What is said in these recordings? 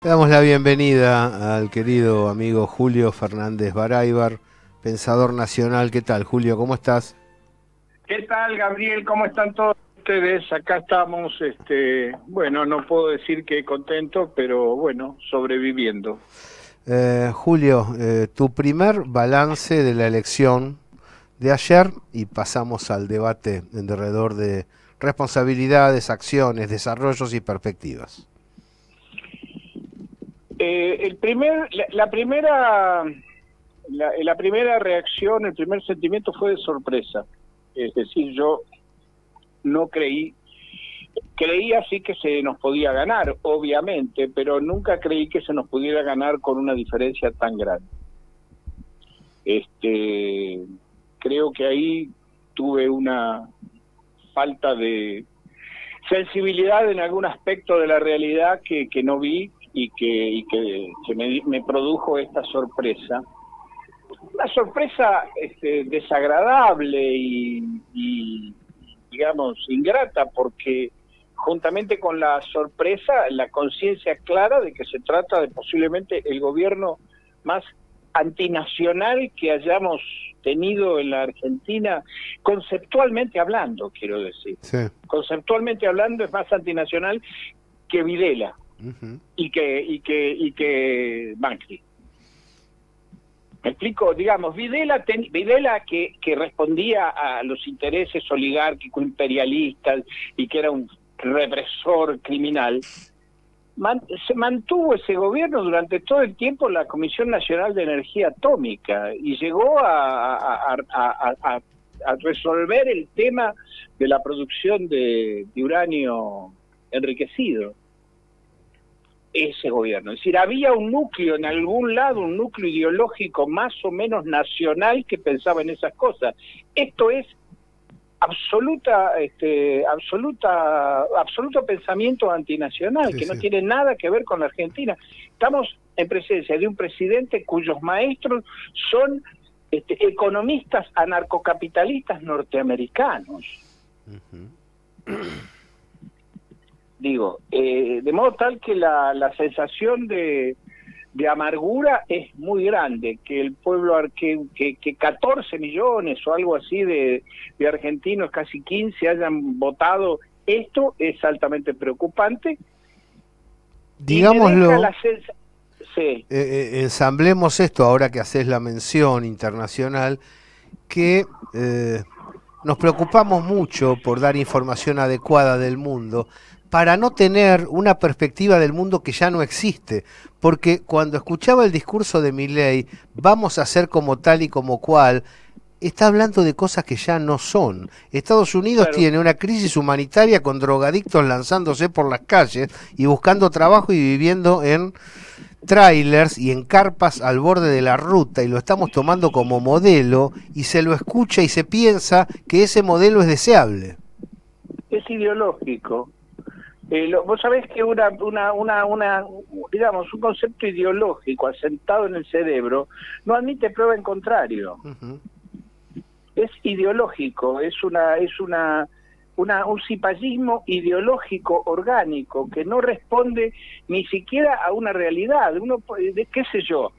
Le damos la bienvenida al querido amigo Julio Fernández Baráibar, pensador nacional. ¿Qué tal, Julio? ¿Cómo estás? ¿Qué tal, Gabriel? ¿Cómo están todos ustedes? Acá estamos, bueno, no puedo decir que contento, pero bueno, sobreviviendo. Julio, tu primer balance de la elección de ayer y pasamos al debate alrededor de responsabilidades, acciones, desarrollos y perspectivas. La primera reacción, el primer sentimiento fue de sorpresa. Es decir, yo no creía sí que se nos podía ganar, obviamente, pero nunca creí que se nos pudiera ganar con una diferencia tan grande. Creo que ahí tuve una falta de sensibilidad en algún aspecto de la realidad que no vi y que me produjo esta sorpresa. Una sorpresa desagradable y digamos ingrata, porque juntamente con la sorpresa, la conciencia clara de que se trata de posiblemente el gobierno más antinacional que hayamos tenido en la Argentina, conceptualmente hablando, quiero decir. Sí. Conceptualmente hablando es más antinacional que Videla. Uh-huh. y que Macri. Me explico, digamos, Videla que respondía a los intereses oligárquicos imperialistas y que era un represor criminal, se mantuvo ese gobierno durante todo el tiempo en la Comisión Nacional de Energía Atómica y llegó a resolver el tema de la producción de uranio enriquecido. Ese gobierno, es decir, había un núcleo en algún lado, un núcleo ideológico más o menos nacional que pensaba en esas cosas. Esto es absoluto pensamiento antinacional, Sí, que no sí. tiene nada que ver con la Argentina. Estamos en presencia de un presidente cuyos maestros son economistas anarcocapitalistas norteamericanos. Uh-huh. Digo, de modo tal que la sensación de amargura es muy grande, que el pueblo, que 14 millones o algo así de argentinos, casi 15, hayan votado esto, es altamente preocupante. Digámoslo, Sí. ensamblemos esto ahora que haces la mención internacional, que nos preocupamos mucho por dar información adecuada del mundo, para no tener una perspectiva del mundo que ya no existe, porque cuando escuchaba el discurso de Milei, vamos a ser como tal y como cual, está hablando de cosas que ya no son. Estados Unidos Claro. tiene una crisis humanitaria con drogadictos lanzándose por las calles y buscando trabajo y viviendo en trailers y en carpas al borde de la ruta, y lo estamos tomando como modelo y se lo escucha y se piensa que ese modelo es deseable. Es ideológico. Vos sabés que digamos, un concepto ideológico asentado en el cerebro no admite prueba en contrario. Uh-huh. Es ideológico, es un cipallismo ideológico orgánico que no responde ni siquiera a una realidad. Qué sé yo,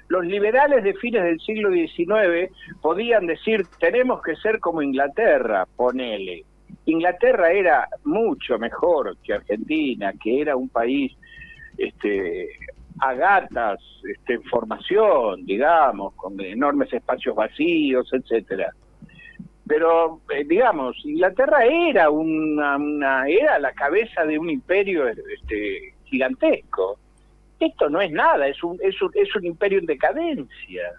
los liberales de fines del siglo XIX podían decir, tenemos que ser como Inglaterra, ponele. Inglaterra era mucho mejor que Argentina, que era un país a gatas en formación, digamos, con enormes espacios vacíos, etcétera. Pero, digamos, Inglaterra era era la cabeza de un imperio gigantesco. Esto no es nada, es un imperio en decadencia.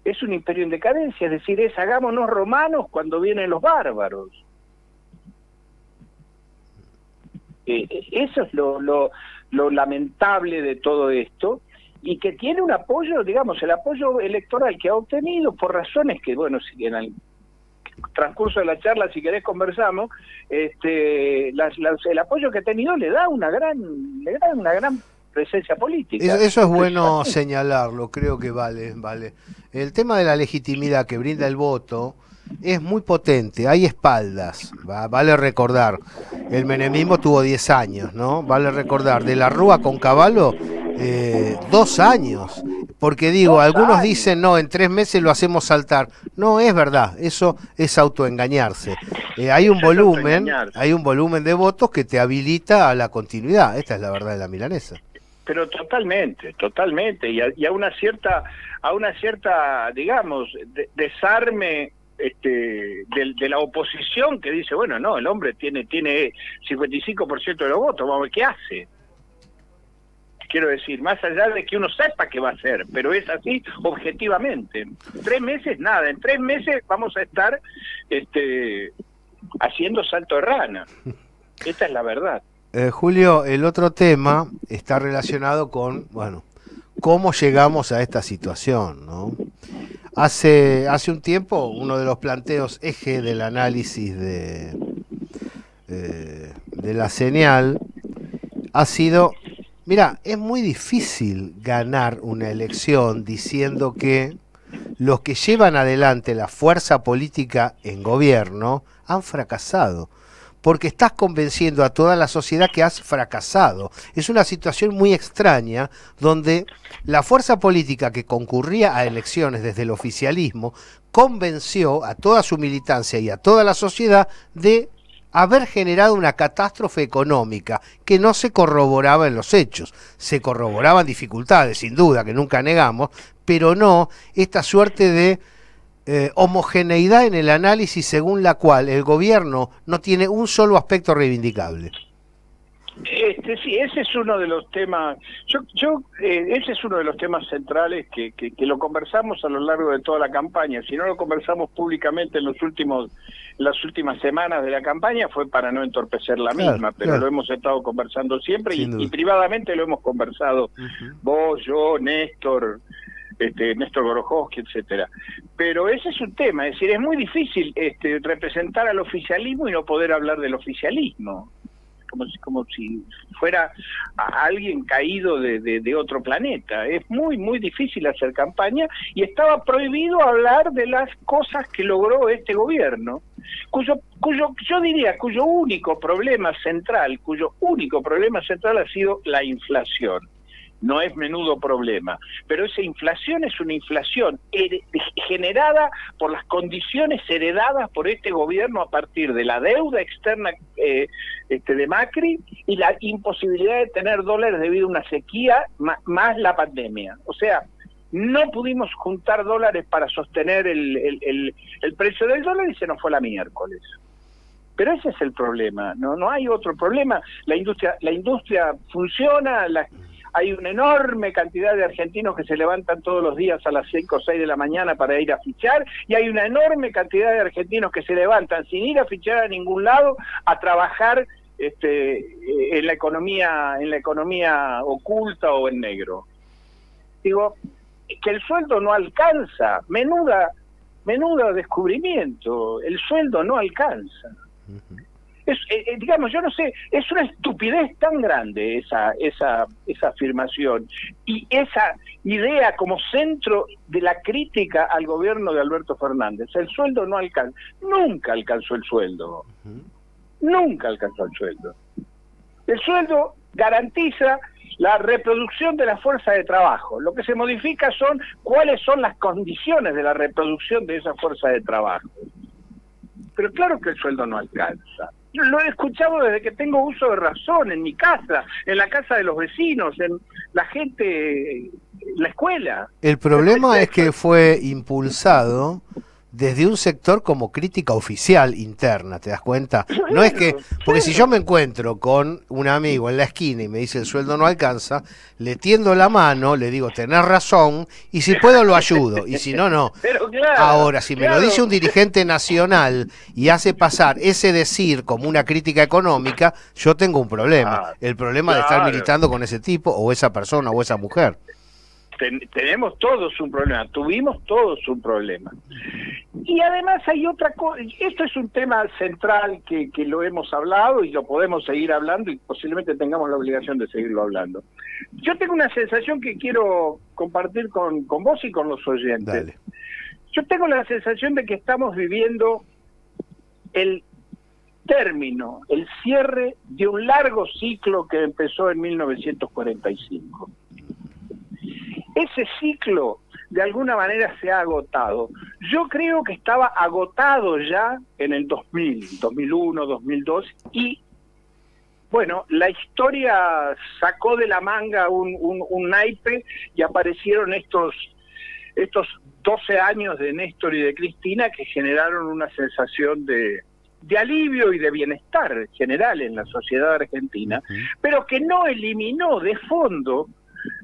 Es un imperio en decadencia, es decir, hagámonos romanos cuando vienen los bárbaros. Eso es lo lamentable de todo esto, y que tiene un apoyo, digamos, el apoyo electoral que ha obtenido por razones que, bueno, si en el transcurso de la charla, si querés conversamos, el apoyo que ha tenido le da una gran presencia política. Eso es bueno señalarlo, creo que vale. El tema de la legitimidad que brinda el voto es muy potente, hay espaldas, vale recordar, el menemismo tuvo 10 años, ¿no? Vale recordar, de la Rúa con Cavallo, 2 años, porque digo, algunos dicen, no, en 3 meses lo hacemos saltar. No, es verdad, eso es autoengañarse. Hay un volumen de votos que te habilita a la continuidad, esta es la verdad de la milanesa. Pero totalmente, y a una cierta, digamos, desarme de la oposición que dice, bueno, no, el hombre tiene 55% de los votos, vamos a ver qué hace. Quiero decir, más allá de que uno sepa qué va a hacer, pero es así objetivamente. 3 meses, nada, en 3 meses vamos a estar haciendo salto de rana. Esta es la verdad. Julio, el otro tema está relacionado con, bueno, cómo llegamos a esta situación, ¿no? Hace un tiempo, uno de los planteos eje del análisis de la señal ha sido, mira, es muy difícil ganar una elección diciendo que los que llevan adelante la fuerza política en gobierno han fracasado, porque estás convenciendo a toda la sociedad que has fracasado. Es una situación muy extraña donde la fuerza política que concurría a elecciones desde el oficialismo convenció a toda su militancia y a toda la sociedad de haber generado una catástrofe económica que no se corroboraba en los hechos. Se corroboraban dificultades, sin duda, que nunca negamos, pero no esta suerte de homogeneidad en el análisis según la cual el gobierno no tiene un solo aspecto reivindicable. Sí, ese es uno de los temas. Ese es uno de los temas centrales que lo conversamos a lo largo de toda la campaña. Si no lo conversamos públicamente en las últimas semanas de la campaña fue para no entorpecer la misma, pero lo hemos estado conversando siempre y privadamente lo hemos conversado vos, yo, Néstor Gorojowski, etcétera. Pero ese es un tema, es decir, es muy difícil representar al oficialismo y no poder hablar del oficialismo, como si fuera a alguien caído de otro planeta. Es muy, muy difícil hacer campaña y estaba prohibido hablar de las cosas que logró este gobierno, cuyo único problema central ha sido la inflación. No es menudo problema, pero esa inflación es una inflación generada por las condiciones heredadas por este gobierno a partir de la deuda externa de Macri y la imposibilidad de tener dólares debido a una sequía más la pandemia. O sea, no pudimos juntar dólares para sostener el precio del dólar y se nos fue la miércoles. Pero ese es el problema, no hay otro problema. La industria funciona, hay una enorme cantidad de argentinos que se levantan todos los días a las 5 o 6 de la mañana para ir a fichar, y hay una enorme cantidad de argentinos que se levantan sin ir a fichar a ningún lado a trabajar en la economía oculta o en negro. Digo, que el sueldo no alcanza, menuda descubrimiento, el sueldo no alcanza. Digamos, yo no sé, es una estupidez tan grande esa afirmación y esa idea como centro de la crítica al gobierno de Alberto Fernández. El sueldo no alcanza, nunca alcanzó el sueldo, nunca alcanzó el sueldo. El sueldo garantiza la reproducción de la fuerza de trabajo. Lo que se modifica son cuáles son las condiciones de la reproducción de esa fuerza de trabajo. Pero claro que el sueldo no alcanza. Lo he escuchado desde que tengo uso de razón, en mi casa, en la casa de los vecinos, en la gente, en la escuela. El problema es que fue impulsado desde un sector como crítica oficial interna, ¿te das cuenta? No es que, porque si yo me encuentro con un amigo en la esquina y me dice el sueldo no alcanza, le tiendo la mano, le digo tenés razón, y si puedo lo ayudo, y si no, no. Pero claro, ahora, si me lo dice un dirigente nacional y hace pasar ese decir como una crítica económica, yo tengo un problema. El problema de estar militando con ese tipo, o esa persona, o esa mujer. Tenemos todos un problema, tuvimos todos un problema. Y además hay otra cosa, esto es un tema central que lo hemos hablado y lo podemos seguir hablando y posiblemente tengamos la obligación de seguirlo hablando. Yo tengo una sensación que quiero compartir con vos y con los oyentes. Dale. Yo tengo la sensación de que estamos viviendo el término, el cierre de un largo ciclo que empezó en 1945. Ese ciclo de alguna manera se ha agotado. Yo creo que estaba agotado ya en el 2000, 2001, 2002, y bueno, la historia sacó de la manga un naipe y aparecieron estos 12 años de Néstor y de Cristina que generaron una sensación de alivio y de bienestar general en la sociedad argentina, pero que no eliminó de fondo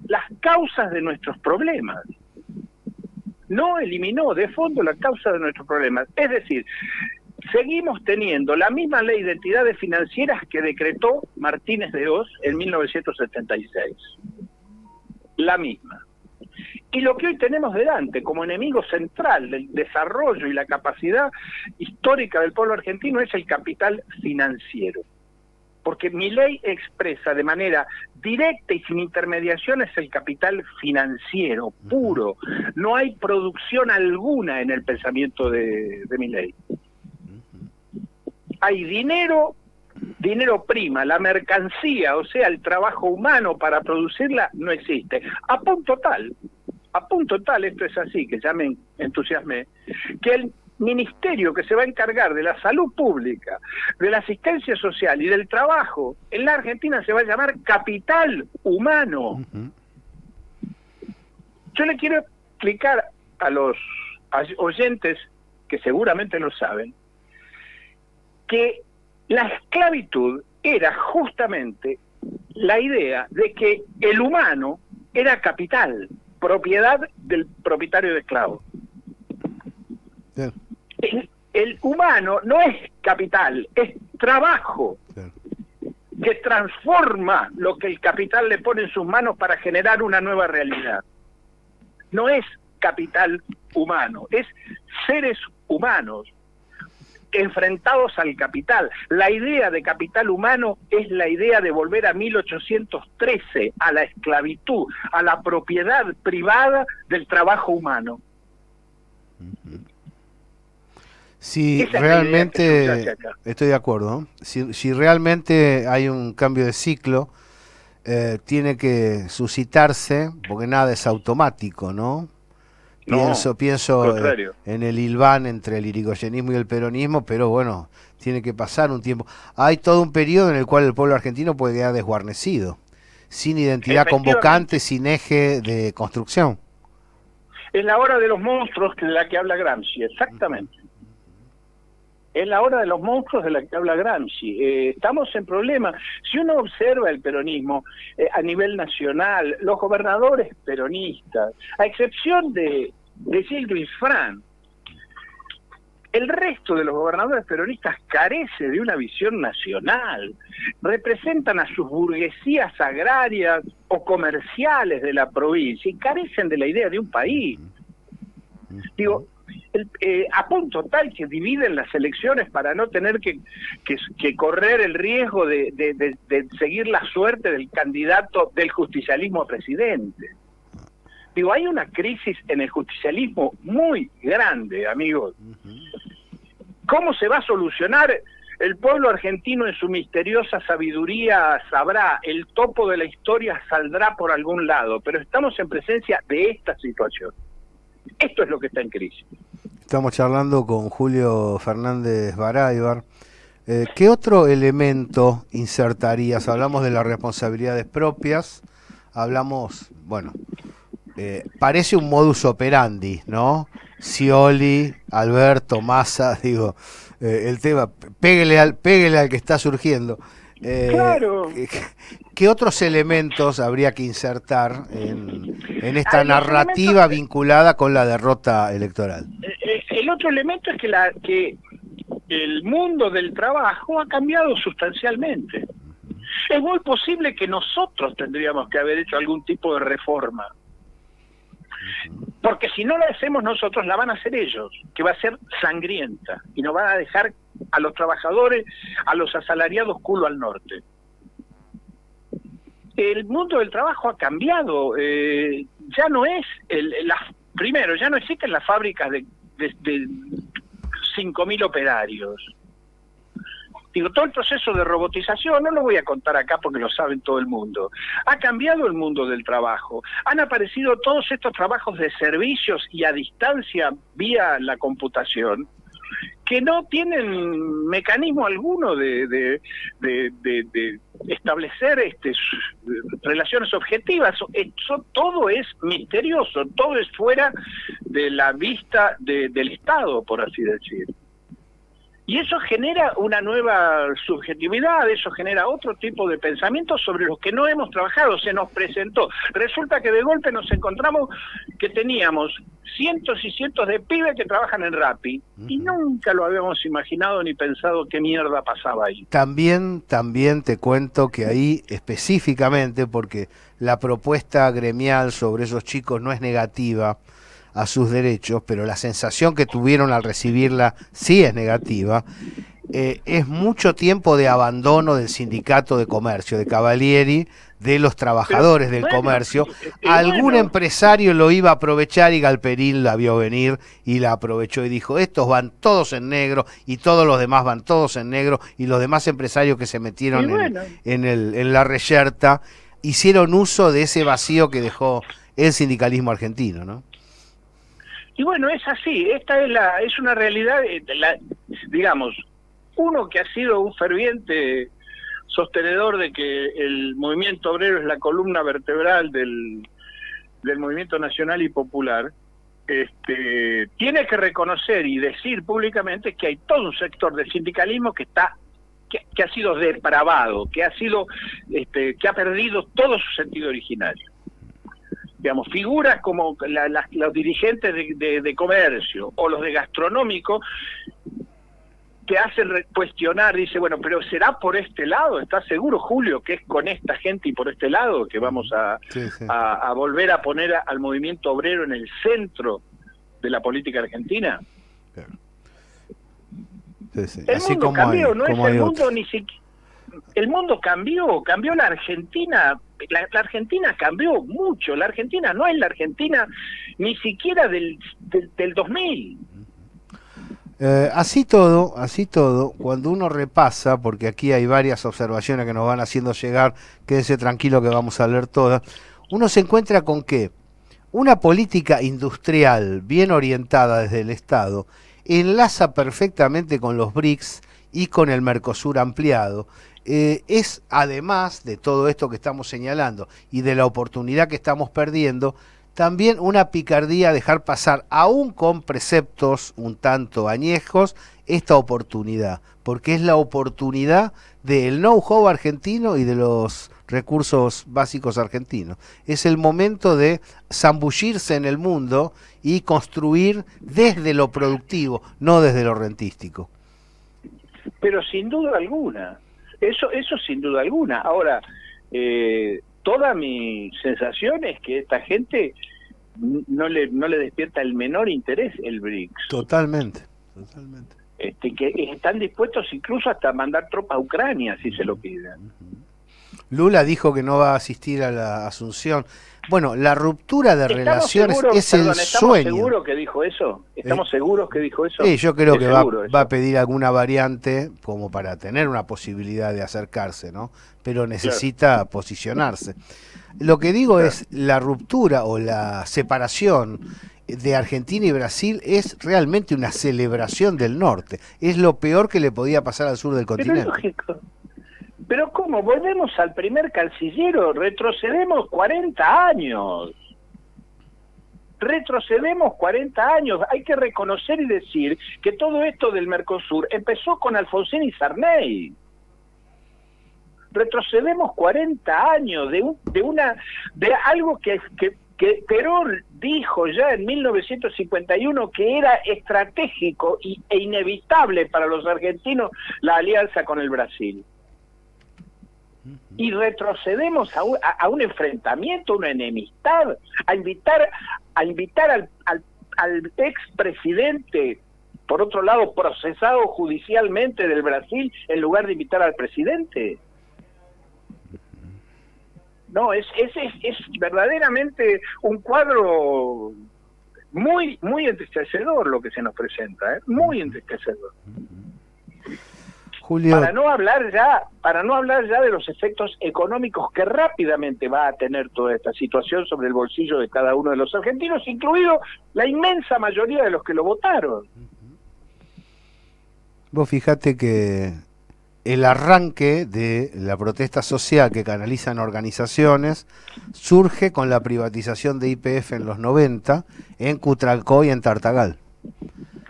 las causas de nuestros problemas. No eliminó de fondo la causa de nuestros problemas. Es decir, seguimos teniendo la misma ley de entidades financieras que decretó Martínez de Oz en 1976. La misma. Y lo que hoy tenemos delante como enemigo central del desarrollo y la capacidad histórica del pueblo argentino es el capital financiero. Porque mi ley expresa de manera directa y sin intermediaciones el capital financiero, puro. No hay producción alguna en el pensamiento de mi ley. Hay dinero prima, la mercancía, o sea, el trabajo humano para producirla no existe. A punto tal, esto es así, que ya me entusiasmé, que el ministerio que se va a encargar de la salud pública, de la asistencia social y del trabajo en la Argentina se va a llamar capital humano. Yo le quiero explicar a los oyentes, que seguramente lo saben, que la esclavitud era justamente la idea de que el humano era capital, propiedad del propietario de esclavos. Bien. El humano no es capital, es trabajo. Bien. Que transforma lo que el capital le pone en sus manos para generar una nueva realidad. No es capital humano, es seres humanos enfrentados al capital. La idea de capital humano es la idea de volver a 1813, a la esclavitud, a la propiedad privada del trabajo humano. Si realmente, estoy de acuerdo, si realmente hay un cambio de ciclo, tiene que suscitarse, porque nada es automático, ¿no? Pienso en el hilván entre el irigoyenismo y el peronismo, pero bueno, tiene que pasar un tiempo. Hay todo un periodo en el cual el pueblo argentino puede quedar desguarnecido, sin identidad convocante, sin eje de construcción. Es la hora de los monstruos de la que habla Gramsci, exactamente. Es la hora de los monstruos de la que habla Gramsci. Estamos en problemas. Si uno observa el peronismo a nivel nacional, los gobernadores peronistas, a excepción de Gildo Infran, el resto de los gobernadores peronistas carece de una visión nacional. Representan a sus burguesías agrarias o comerciales de la provincia y carecen de la idea de un país. Digo, a punto tal que dividen las elecciones para no tener que correr el riesgo de seguir la suerte del candidato del justicialismo a presidente. Digo, hay una crisis en el justicialismo muy grande, amigos. ¿Cómo se va a solucionar? El pueblo argentino en su misteriosa sabiduría sabrá, el topo de la historia saldrá por algún lado, pero estamos en presencia de esta situación. Esto es lo que está en crisis. Estamos charlando con Julio Fernández Baraybar. ¿Qué otro elemento insertarías? Hablamos de las responsabilidades propias, hablamos, bueno, parece un modus operandi, ¿no? Scioli, Alberto, Massa, digo, el tema, péguele al que está surgiendo. Claro. ¿Qué otros elementos habría que insertar en esta narrativa vinculada con la derrota electoral? El otro elemento es que el mundo del trabajo ha cambiado sustancialmente. Es muy posible que nosotros tendríamos que haber hecho algún tipo de reforma. Porque si no la hacemos nosotros, la van a hacer ellos, que va a ser sangrienta, y nos van a dejar a los trabajadores, a los asalariados culo al norte. El mundo del trabajo ha cambiado, ya no es, primero, ya no existen las fábricas de 5.000 operarios. Digo, todo el proceso de robotización, no lo voy a contar acá porque lo saben todo el mundo, ha cambiado el mundo del trabajo. Han aparecido todos estos trabajos de servicios y a distancia vía la computación, que no tienen mecanismo alguno de establecer relaciones objetivas. Todo es misterioso, todo es fuera de la vista del Estado, por así decir. Y eso genera una nueva subjetividad, eso genera otro tipo de pensamientos sobre los que no hemos trabajado, se nos presentó. Resulta que de golpe nos encontramos que teníamos cientos y cientos de pibes que trabajan en Rappi, y nunca lo habíamos imaginado ni pensado qué mierda pasaba ahí. También te cuento que ahí específicamente, porque la propuesta gremial sobre esos chicos no es negativa a sus derechos, pero la sensación que tuvieron al recibirla sí es negativa, es mucho tiempo de abandono del sindicato de comercio, de Cavalieri, de los trabajadores del comercio. Algún empresario lo iba a aprovechar y Galperín la vio venir y la aprovechó y dijo, estos van todos en negro y todos los demás van todos en negro, y los demás empresarios que se metieron en la reyerta hicieron uso de ese vacío que dejó el sindicalismo argentino, ¿no? Y bueno, es así, es una realidad, digamos, uno que ha sido un ferviente sostenedor de que el movimiento obrero es la columna vertebral del movimiento nacional y popular, tiene que reconocer y decir públicamente que hay todo un sector del sindicalismo que ha sido depravado, que ha perdido todo su sentido originario. Digamos, figuras como los dirigentes de comercio o los de gastronómico te hacen cuestionar, dice, bueno, pero ¿será por este lado? ¿Estás seguro, Julio, que es con esta gente y por este lado que vamos a volver a poner al movimiento obrero en el centro de la política argentina? Claro. Sí. El mundo cambió, no es el mundo ni siquiera... El mundo cambió la Argentina, la Argentina cambió mucho, la Argentina no es la Argentina ni siquiera del 2000. Así todo, cuando uno repasa, porque aquí hay varias observaciones que nos van haciendo llegar, quédese tranquilo que vamos a leer todas, uno se encuentra con que una política industrial bien orientada desde el Estado enlaza perfectamente con los BRICS y con el Mercosur ampliado. Es, además de todo esto que estamos señalando y de la oportunidad que estamos perdiendo, también una picardía dejar pasar, aún con preceptos un tanto añejos, esta oportunidad, porque es la oportunidad del know-how argentino y de los recursos básicos argentinos. Es el momento de zambullirse en el mundo y construir desde lo productivo, no desde lo rentístico. Pero sin duda alguna, eso sin duda alguna. Ahora, toda mi sensación es que esta gente no le despierta el menor interés el BRICS. Totalmente. Que están dispuestos incluso hasta mandar tropas a Ucrania si se lo piden. Lula dijo que no va a asistir a la Asunción. Bueno, la ruptura de relaciones es el sueño. ¿Estamos seguros que dijo eso? ¿Estamos seguros que dijo eso? Sí, yo creo que va a pedir alguna variante como para tener una posibilidad de acercarse, ¿no? Pero necesita posicionarse. Lo que digo es, la ruptura o la separación de Argentina y Brasil es realmente una celebración del norte. Es lo peor que le podía pasar al sur del continente. Pero es lógico. Pero ¿cómo? Volvemos al primer cancillero, retrocedemos 40 años. Retrocedemos 40 años. Hay que reconocer y decir que todo esto del Mercosur empezó con Alfonsín y Sarney. Retrocedemos 40 años de algo que Perón dijo ya en 1951 que era estratégico e inevitable para los argentinos la alianza con el Brasil. Y retrocedemos a un enfrentamiento, una enemistad, a invitar al expresidente, por otro lado, procesado judicialmente del Brasil, en lugar de invitar al presidente. No, es verdaderamente un cuadro muy, muy entristecedor lo que se nos presenta, muy entristecedor. Julio, Para no hablar ya de los efectos económicos que rápidamente va a tener toda esta situación sobre el bolsillo de cada uno de los argentinos, incluido la inmensa mayoría de los que lo votaron. vos fijate que el arranque de la protesta social que canalizan organizaciones surge con la privatización de YPF en los 90 en Cutralcó y en Tartagal.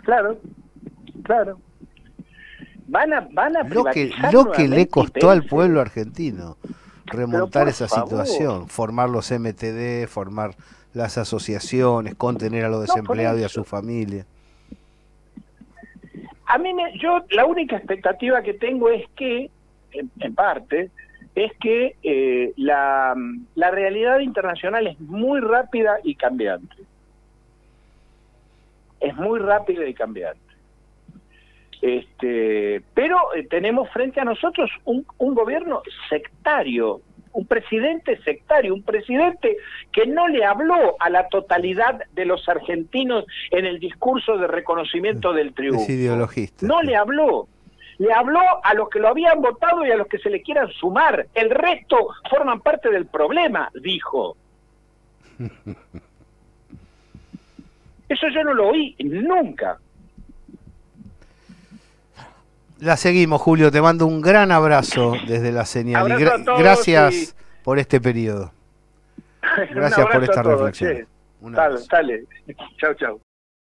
Claro, claro. Van a privatizar Lo que le costó YPF. al pueblo argentino remontar esa favor. situación, formar los MTD, formar las asociaciones, contener a los desempleados y a su familia. Yo la única expectativa que tengo es que, en parte, es que la realidad internacional es muy rápida y cambiante. Es muy rápida y cambiante. Pero tenemos frente a nosotros un gobierno sectario, un presidente sectario, un presidente que no le habló a la totalidad de los argentinos en el discurso de reconocimiento del triunfo. Es ideologista. No le habló. Le habló a los que lo habían votado y a los que se le quieran sumar. El resto forman parte del problema, dijo. Eso yo no lo oí nunca. La seguimos, Julio. Te mando un gran abrazo desde la señal. Abrazo a todos gracias por este periodo. Gracias por esta reflexión. Dale. Chau, chau.